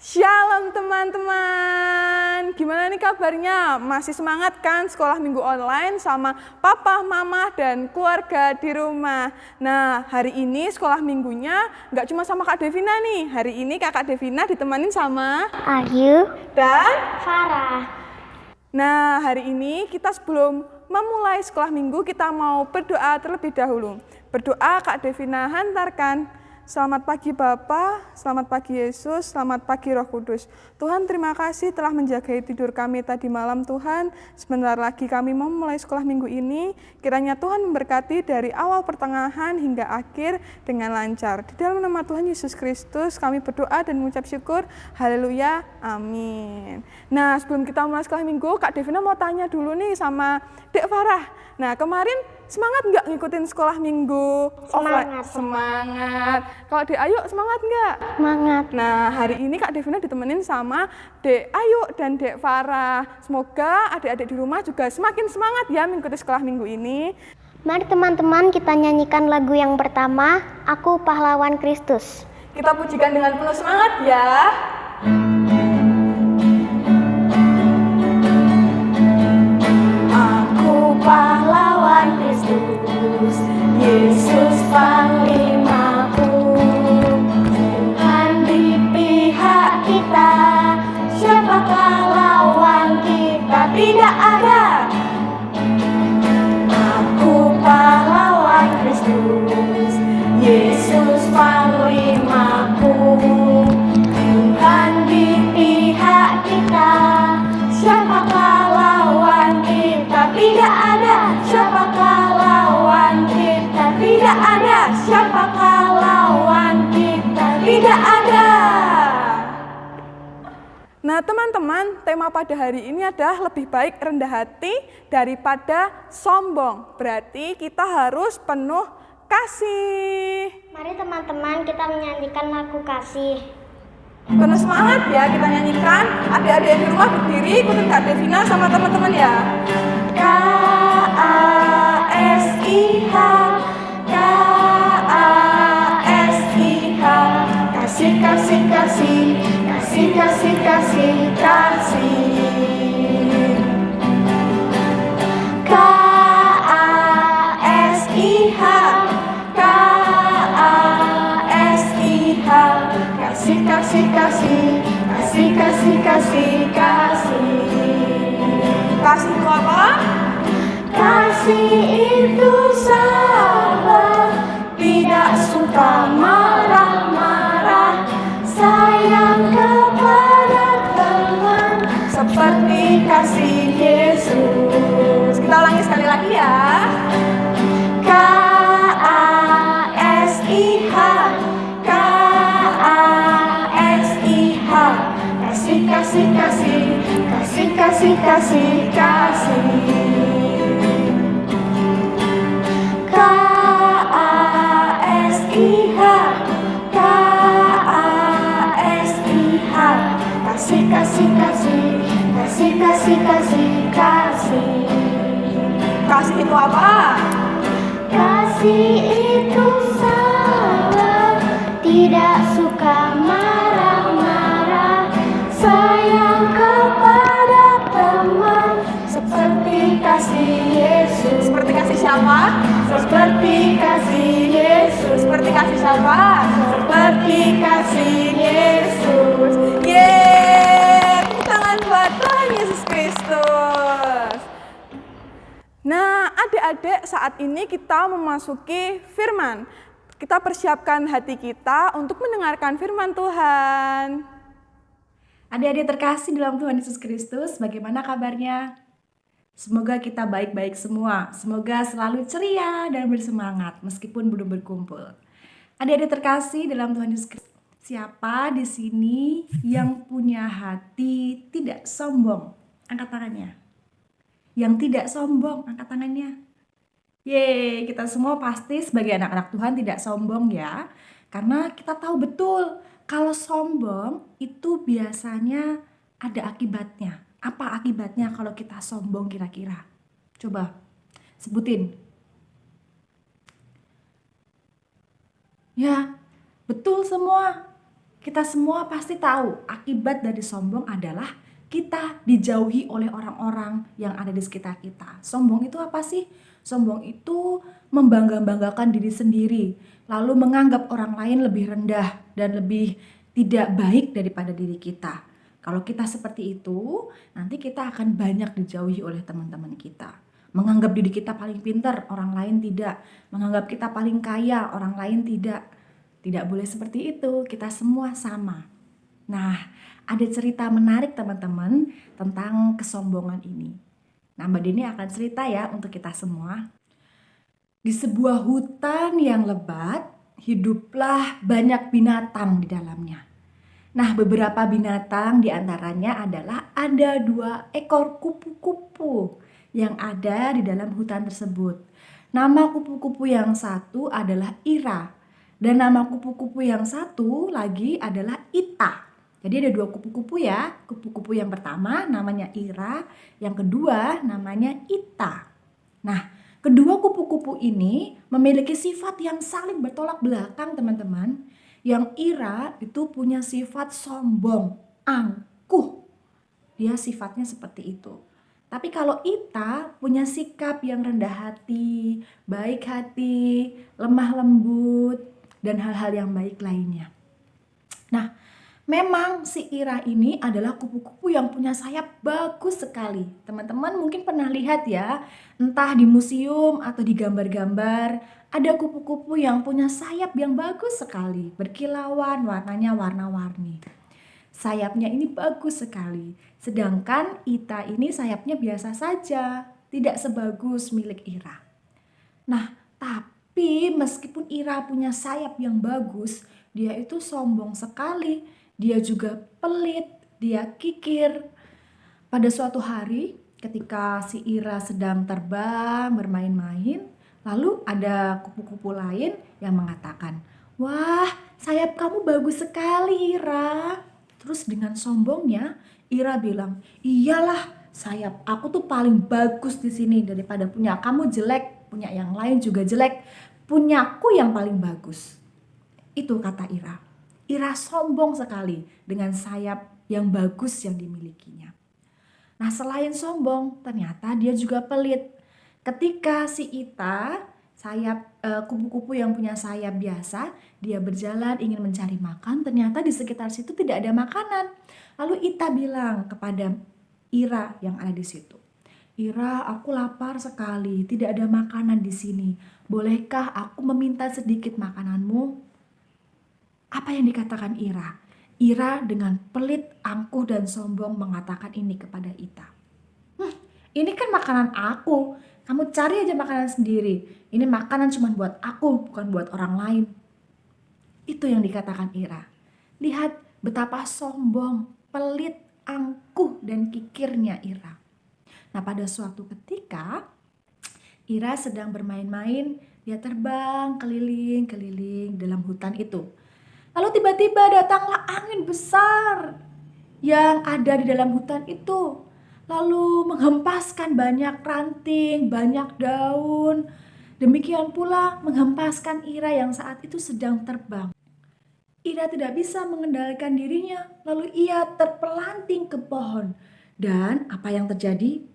Shalom teman-teman, gimana nih kabarnya? Masih semangat kan sekolah minggu online sama papa, mama, dan keluarga di rumah? Nah, hari ini sekolah minggunya nggak cuma sama Kak Devina nih. Hari ini Kakak Devina ditemanin sama Ayu dan Farah. Nah, hari ini kita sebelum memulai sekolah minggu, kita mau berdoa terlebih dahulu. Berdoa Kak Devina hantarkan. Selamat pagi Bapa, selamat pagi Yesus, selamat pagi Roh Kudus. Tuhan, terima kasih telah menjaga tidur kami tadi malam Tuhan. Sebentar lagi kami mau mulai sekolah minggu ini. Kiranya Tuhan memberkati dari awal pertengahan hingga akhir dengan lancar. Di dalam nama Tuhan Yesus Kristus kami berdoa dan mengucap syukur. Haleluya, amin. Nah, sebelum kita mulai sekolah minggu, Kak Devina mau tanya dulu nih sama Dek Farah. Nah, kemarin semangat nggak ngikutin sekolah minggu? Semangat. Semangat. Kalau Dek Ayu semangat nggak? Semangat. Nah, hari ini Kak Devina ditemenin sama Dek Ayu dan Dek Farah. Semoga adik-adik di rumah juga semakin semangat ya mengikuti sekolah minggu ini. Mari teman-teman kita nyanyikan lagu yang pertama, Aku Pahlawan Kristus. Kita pujikan dengan penuh semangat ya. Aku pahlawan Kristus, Yesus panglimaku. Tuhan di pihak kita, siapakah lawan kita? Tidak ada. Aku pahlawan Kristus, Yesus panglimaku. Tuhan di pihak kita, siapakah lawan kita? Tidak ada. Siapakah lawan kita? Tidak ada. Siapakah lawan kita? Tidak ada. Nah teman-teman, tema pada hari ini adalah lebih baik rendah hati daripada sombong. Berarti kita harus penuh kasih. Mari teman-teman kita menyanyikan lagu kasih. Penuh semangat ya kita nyanyikan. Adik-adik di rumah berdiri, ikutin Kak Devina sama teman-teman ya. K-A-S-I-H, K-A-S-I-H, kasih, kasih, kasih, kasih, kasih, kasih, kasih. K-A-S-I-H, K-A-S-I-H, kasih, kasih, kasih, kasih, kasih, kasih, kasih. Kasih itu apa? Kasih itu sabar, tidak suka marah-marah, sayang kepada teman, seperti kasih Yesus. Kita ulangi sekali lagi ya. K-A-S-I-H, K-A-S-I-H, kasih, kasih, kasih, kasih, kasih, kasih, kasih. K-A-S-I-H, K-A-S-I-H, kasih, kasih, kasih, kasih, kasih, kasih, kasih. Kasih itu apa? Kasih itu sabar, tidak suka marah-marah, sayang kepada teman, Seperti kasih Yesus. Seperti kasih siapa? Seperti kasih Yesus. Seperti kasih siapa? Seperti kasih Yesus. Yeay! Tepuk tangan buat Tuhan Yesus Kristus. Nah, adik-adik, saat ini kita memasuki firman. Kita persiapkan hati kita untuk mendengarkan firman Tuhan. Adik-adik terkasih dalam Tuhan Yesus Kristus, bagaimana kabarnya? Semoga kita baik-baik semua. Semoga selalu ceria dan bersemangat meskipun belum berkumpul. Adik-adik terkasih dalam Tuhan Yesus Kristus, siapa di sini yang punya hati tidak sombong? Angkat tangannya. Yang tidak sombong, angkat tangannya. Yeay, kita semua pasti sebagai anak-anak Tuhan tidak sombong ya. Karena kita tahu betul kalau sombong itu biasanya ada akibatnya. Apa akibatnya kalau kita sombong kira-kira? Coba sebutin. Ya, betul semua. Kita semua pasti tahu akibat dari sombong adalah kita dijauhi oleh orang-orang yang ada di sekitar kita. Sombong itu apa sih? Sombong itu membangga-banggakan diri sendiri, lalu menganggap orang lain lebih rendah dan lebih tidak baik daripada diri kita. Kalau kita seperti itu, nanti kita akan banyak dijauhi oleh teman-teman kita. Menganggap diri kita paling pintar, orang lain tidak. Menganggap kita paling kaya, orang lain tidak. Tidak boleh seperti itu, kita semua sama. Nah, ada cerita menarik teman-teman tentang kesombongan ini. Nah, Mbak Dini akan cerita ya untuk kita semua. Di sebuah hutan yang lebat, hiduplah banyak binatang di dalamnya. Nah, beberapa binatang diantaranya adalah ada 2 ekor kupu-kupu yang ada di dalam hutan tersebut. Nama kupu-kupu yang satu adalah Ira. Dan nama kupu-kupu yang satu lagi adalah Ita. Jadi ada 2 kupu-kupu ya. Kupu-kupu yang pertama namanya Ira, yang kedua namanya Ita. Nah, kedua kupu-kupu ini memiliki sifat yang saling bertolak belakang teman-teman. Yang Ira itu punya sifat sombong, angkuh. Dia sifatnya seperti itu. Tapi kalau Ita punya sikap yang rendah hati, baik hati, lemah lembut, dan hal-hal yang baik lainnya. Nah, memang si Ira ini adalah kupu-kupu yang punya sayap bagus sekali. Teman-teman mungkin pernah lihat ya, entah di museum atau di gambar-gambar, ada kupu-kupu yang punya sayap yang bagus sekali, berkilauan, warnanya warna-warni. Sayapnya ini bagus sekali, sedangkan Ita ini sayapnya biasa saja, tidak sebagus milik Ira. Nah, tapi meskipun Ira punya sayap yang bagus, dia itu sombong sekali. Dia juga pelit, dia kikir. Pada suatu hari, ketika si Ira sedang terbang, bermain-main, lalu ada kupu-kupu lain yang mengatakan, "Wah, sayap kamu bagus sekali, Ira." Terus dengan sombongnya, Ira bilang, "Iyalah, sayap aku tuh paling bagus di sini daripada punya kamu jelek, punya yang lain juga jelek, punyaku yang paling bagus." Itu kata Ira. Ira sombong sekali dengan sayap yang bagus yang dimilikinya. Nah, selain sombong, ternyata dia juga pelit. Ketika si Ita, kupu-kupu yang punya sayap biasa, dia berjalan ingin mencari makan, ternyata di sekitar situ tidak ada makanan. Lalu Ita bilang kepada Ira yang ada di situ, "Ira, aku lapar sekali, tidak ada makanan di sini. Bolehkah aku meminta sedikit makananmu?" Apa yang dikatakan Ira? Ira dengan pelit, angkuh, dan sombong mengatakan ini kepada Ita. Ini kan makanan aku, kamu cari aja makanan sendiri. Ini makanan cuma buat aku, bukan buat orang lain. Itu yang dikatakan Ira. Lihat betapa sombong, pelit, angkuh, dan kikirnya Ira. Nah, pada suatu ketika Ira sedang bermain-main, dia terbang keliling-keliling dalam hutan itu. Lalu tiba-tiba datanglah angin besar yang ada di dalam hutan itu. Lalu menghempaskan banyak ranting, banyak daun. Demikian pula menghempaskan Ira yang saat itu sedang terbang. Ira tidak bisa mengendalikan dirinya, lalu ia terpelanting ke pohon. Dan apa yang terjadi?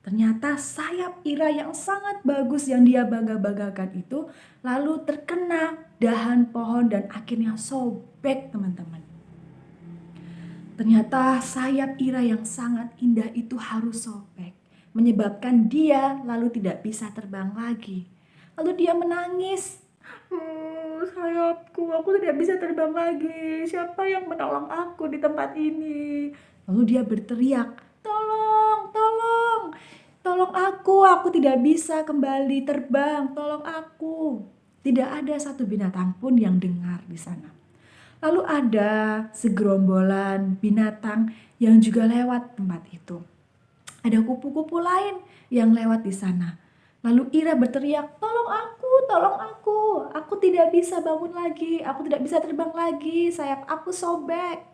Ternyata sayap Ira yang sangat bagus yang dia bangga-banggakan itu lalu terkena dahan pohon dan akhirnya sobek, teman-teman. Ternyata sayap Ira yang sangat indah itu harus sobek, menyebabkan dia lalu tidak bisa terbang lagi. Lalu dia menangis. Sayapku, aku tidak bisa terbang lagi. Siapa yang menolong aku di tempat ini? Lalu dia berteriak, "Tolong, tolong, tolong aku tidak bisa kembali terbang, tolong aku." Tidak ada satu binatang pun yang dengar di sana. Lalu ada segerombolan binatang yang juga lewat tempat itu. Ada kupu-kupu lain yang lewat di sana. Lalu Ira berteriak, "Tolong aku tidak bisa bangun lagi, aku tidak bisa terbang lagi, sayap aku sobek."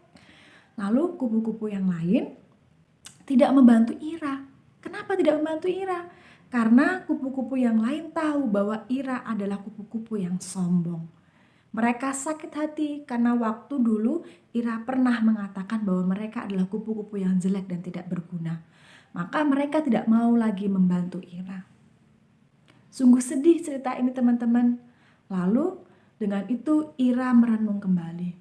Lalu kupu-kupu yang lain tidak membantu Ira. Kenapa tidak membantu Ira? Karena kupu-kupu yang lain tahu bahwa Ira adalah kupu-kupu yang sombong. Mereka sakit hati karena waktu dulu Ira pernah mengatakan bahwa mereka adalah kupu-kupu yang jelek dan tidak berguna. Maka mereka tidak mau lagi membantu Ira. Sungguh sedih cerita ini teman-teman. Lalu dengan itu Ira merenung kembali.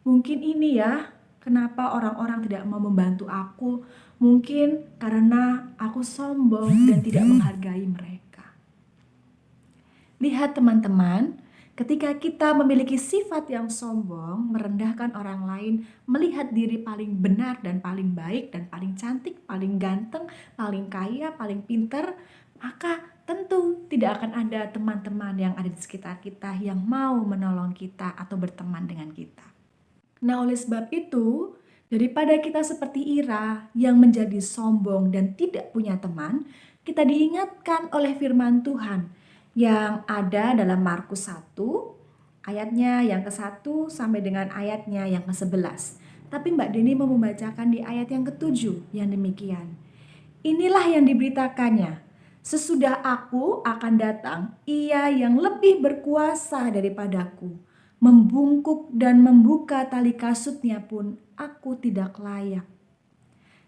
Mungkin ini ya kenapa orang-orang tidak mau membantu aku. Mungkin karena aku sombong dan tidak menghargai mereka. Lihat teman-teman, ketika kita memiliki sifat yang sombong, merendahkan orang lain, melihat diri paling benar dan paling baik dan paling cantik, paling ganteng, paling kaya, paling pintar, maka tentu tidak akan ada teman-teman yang ada di sekitar kita yang mau menolong kita atau berteman dengan kita. Nah, oleh sebab itu, daripada kita seperti Ira yang menjadi sombong dan tidak punya teman, kita diingatkan oleh firman Tuhan yang ada dalam Markus 1 ayatnya yang ke-1 sampai dengan ayatnya yang ke-11. Tapi Mbak Deni mau membacakan di ayat yang ke-7 yang demikian. Inilah yang diberitakannya. Sesudah aku akan datang, ia yang lebih berkuasa daripadaku. Membungkuk dan membuka tali kasutnya pun aku tidak layak.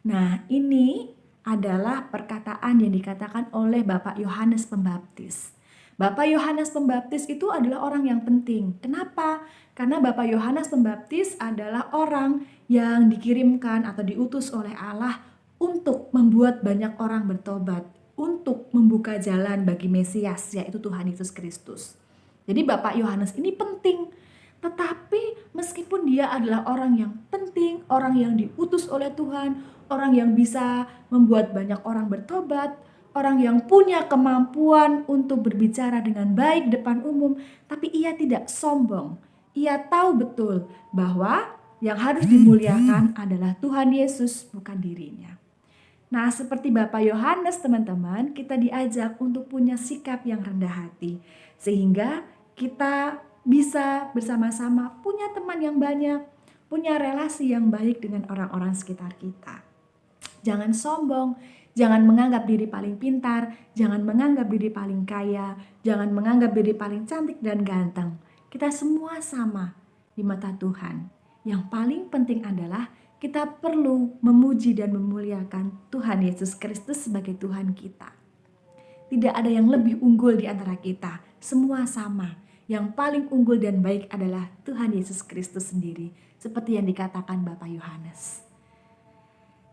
Nah, ini adalah perkataan yang dikatakan oleh Bapak Yohanes Pembaptis. Bapak Yohanes Pembaptis itu adalah orang yang penting. Kenapa? Karena Bapak Yohanes Pembaptis adalah orang yang dikirimkan atau diutus oleh Allah untuk membuat banyak orang bertobat, untuk membuka jalan bagi Mesias, yaitu Tuhan Yesus Kristus. Jadi Bapak Yohanes ini penting. Tetapi meskipun dia adalah orang yang penting, orang yang diutus oleh Tuhan, orang yang bisa membuat banyak orang bertobat, orang yang punya kemampuan untuk berbicara dengan baik depan umum, tapi ia tidak sombong. Ia tahu betul bahwa yang harus dimuliakan adalah Tuhan Yesus, bukan dirinya. Nah, seperti Bapak Yohanes teman-teman, kita diajak untuk punya sikap yang rendah hati. Sehingga kita bisa bersama-sama punya teman yang banyak, punya relasi yang baik dengan orang-orang sekitar kita. Jangan sombong, jangan menganggap diri paling pintar, jangan menganggap diri paling kaya, jangan menganggap diri paling cantik dan ganteng. Kita semua sama di mata Tuhan. Yang paling penting adalah kita perlu memuji dan memuliakan Tuhan Yesus Kristus sebagai Tuhan kita. Tidak ada yang lebih unggul di antara kita, semua sama. Yang paling unggul dan baik adalah Tuhan Yesus Kristus sendiri, seperti yang dikatakan Bapak Yohanes.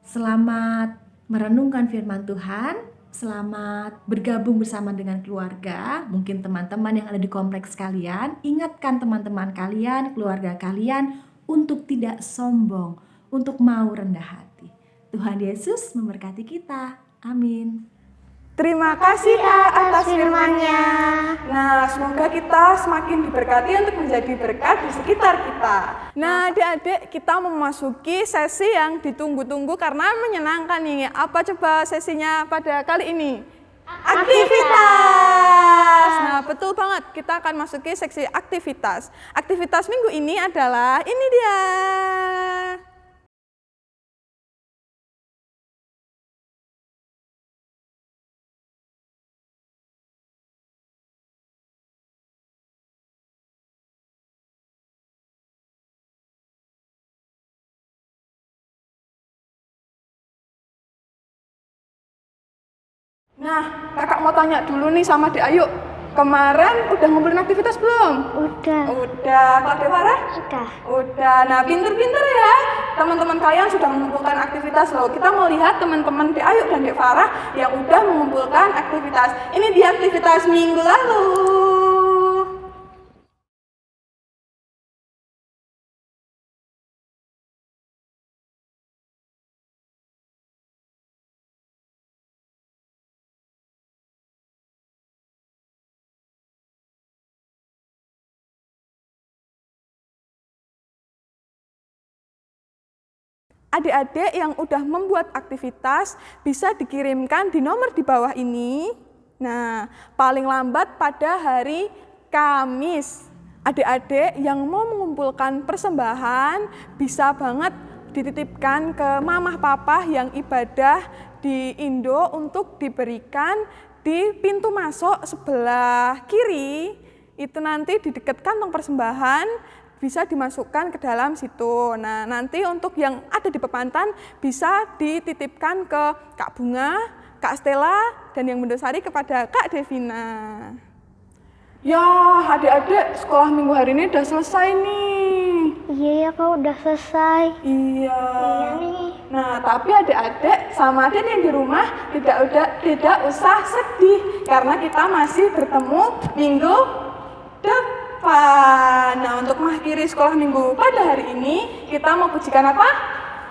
Selamat merenungkan firman Tuhan, selamat bergabung bersama dengan keluarga, mungkin teman-teman yang ada di kompleks kalian, ingatkan teman-teman kalian, keluarga kalian untuk tidak sombong, untuk mau rendah hati. Tuhan Yesus memberkati kita. Amin. Terima kasih Kak atas firman-Nya. Nah, semoga kita semakin diberkati untuk menjadi berkat di sekitar kita. Nah, adik-adik, kita memasuki sesi yang ditunggu-tunggu karena menyenangkan nih. Apa coba sesinya pada kali ini? Aktivitas. Nah, betul banget. Kita akan masuki seksi aktivitas. Aktivitas minggu ini adalah ini dia. Nah, kakak mau tanya dulu nih sama Dek Ayu. Kemarin udah ngumpulin aktivitas belum? Udah. Udah. Kalau Dek Farah? Sudah. Udah. Nah, pinter-pinter ya. Teman-teman kalian sudah mengumpulkan aktivitas loh. Kita mau lihat teman-teman Dek Ayu dan Dek Farah yang udah mengumpulkan aktivitas. Ini dia aktivitas minggu lalu. Adik-adik yang udah membuat aktivitas bisa dikirimkan di nomor di bawah ini. Nah, paling lambat pada hari Kamis. Adik-adik yang mau mengumpulkan persembahan bisa banget dititipkan ke mamah papa yang ibadah di Indo untuk diberikan di pintu masuk sebelah kiri itu nanti di dekat kantong persembahan bisa dimasukkan ke dalam situ. Nah, nanti untuk yang ada di Pepantan bisa dititipkan ke Kak Bunga, Kak Stella, dan yang mendosari kepada Kak Devina. Ya, adik-adik, sekolah minggu hari ini udah selesai nih. Iya ya kak, udah selesai. Iya. Iya nih. Nah, tapi adik-adik sama adik yang di rumah tidak usah sedih karena kita masih bertemu minggu depan. Nah, untuk mengakhiri sekolah minggu pada hari ini, kita mau pujikan apa?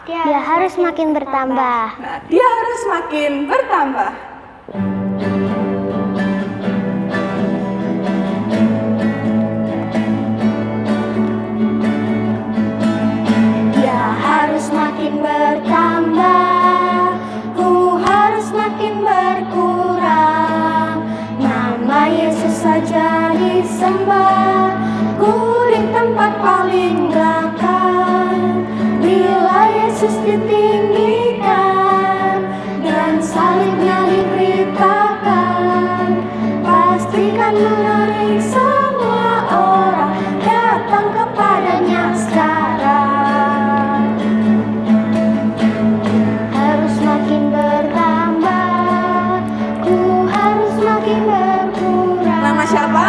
Dia harus makin bertambah. Nah, dia harus makin bertambah. Dia harus makin bertambah, ku harus makin berkurang. Nama Yesus saja disembah, ku di tempat paling belakang. Bila Yesus ditinggikan dan salibnya diberitakan, pastikan menarik semua orang datang kepadanya sekarang. Harus makin bertambah, ku harus makin berkurang. Nama siapa?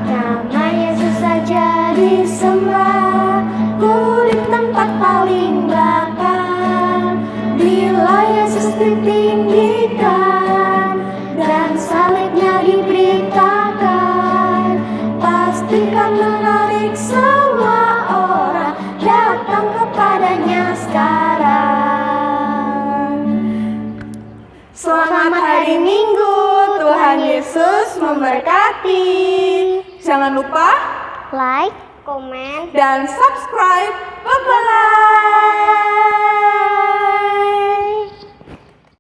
Nama Yesus saja disembah, ku di tempat paling belakang. Bila Yesus ditinggikan dan salibnya diberitakan, pastikan menarik semua orang datang kepadanya sekarang. Selamat hari Minggu, Tuhan Yesus memberkati. Jangan lupa Like, komen, dan subscribe. Bye-bye.